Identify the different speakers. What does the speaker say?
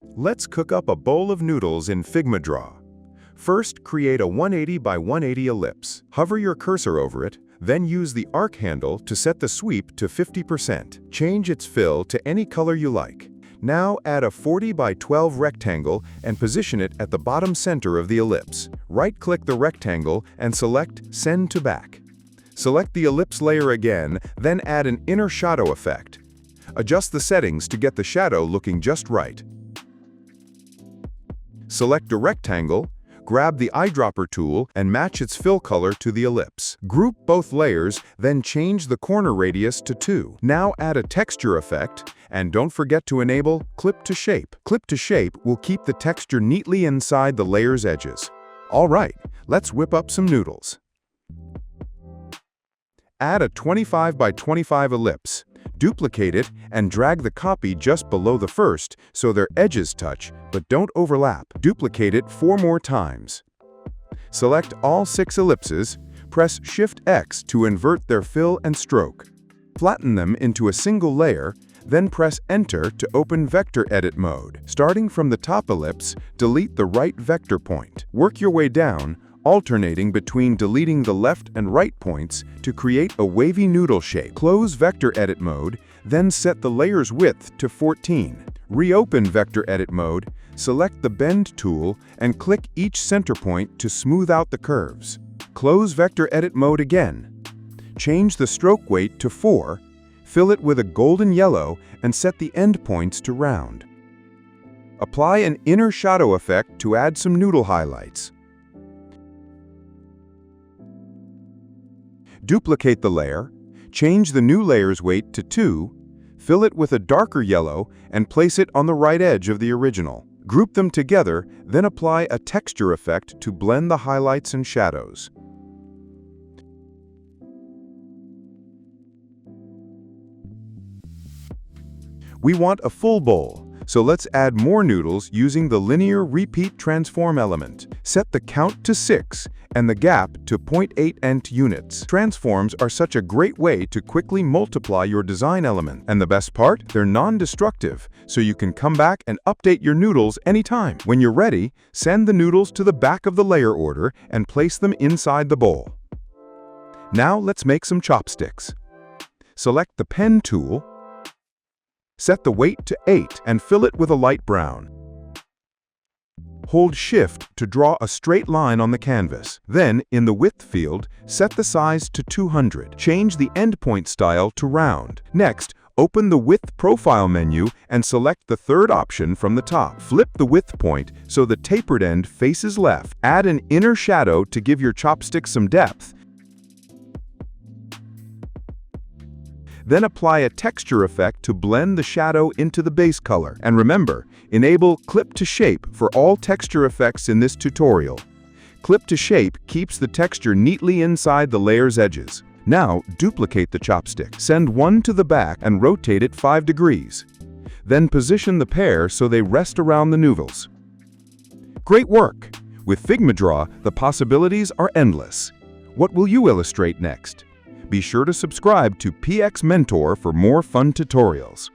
Speaker 1: Let's cook up a bowl of noodles in Figma Draw. First, create a 180 by 180 ellipse. Hover your cursor over it, then use the arc handle to set the sweep to 50%. Change its fill to any color you like. Now add a 40 by 12 rectangle and position it at the bottom center of the ellipse. Right-click the rectangle and select Send to Back. Select the ellipse layer again, then add an inner shadow effect. Adjust the settings to get the shadow looking just right. Select a rectangle, grab the eyedropper tool and match its fill color to the ellipse. Group both layers, then change the corner radius to 2. Now add a texture effect, and don't forget to enable Clip to Shape. Clip to Shape will keep the texture neatly inside the layer's edges. Alright, let's whip up some noodles. Add a 25 by 25 ellipse. Duplicate it and drag the copy just below the first so their edges touch, but don't overlap. Duplicate it 4 more times. Select all 6 ellipses, press Shift-X to invert their fill and stroke. Flatten them into a single layer, then press Enter to open Vector Edit mode. Starting from the top ellipse, delete the right vector point. Work your way down, alternating between deleting the left and right points to create a wavy noodle shape. Close Vector Edit mode, then set the layer's width to 14. Reopen Vector Edit mode, select the Bend tool, and click each center point to smooth out the curves. Close Vector Edit mode again. Change the stroke weight to 4, fill it with a golden yellow, and set the endpoints to round. Apply an inner shadow effect to add some noodle highlights. Duplicate the layer, change the new layer's weight to 2, fill it with a darker yellow, and place it on the right edge of the original. Group them together, then apply a texture effect to blend the highlights and shadows. We want a full bowl, so let's add more noodles using the linear repeat transform element. Set the count to 6 and the gap to 0.8 ent units. Transforms are such a great way to quickly multiply your design element. And the best part? They're non-destructive, so you can come back and update your noodles anytime. When you're ready, send the noodles to the back of the layer order and place them inside the bowl. Now let's make some chopsticks. Select the pen tool, set the weight to 8 and fill it with a light brown. Hold Shift to draw a straight line on the canvas. Then, in the width field, set the size to 200. Change the endpoint style to round. Next, open the Width Profile menu and select the third option from the top. Flip the width point so the tapered end faces left. Add an inner shadow to give your chopsticks some depth. Then apply a texture effect to blend the shadow into the base color. And remember, enable Clip to Shape for all texture effects in this tutorial. Clip to Shape keeps the texture neatly inside the layer's edges. Now, duplicate the chopstick. Send one to the back and rotate it 5 degrees. Then position the pair so they rest around the noodles. Great work! With Figma Draw, the possibilities are endless. What will you illustrate next? Be sure to subscribe to PX Mentor for more fun tutorials.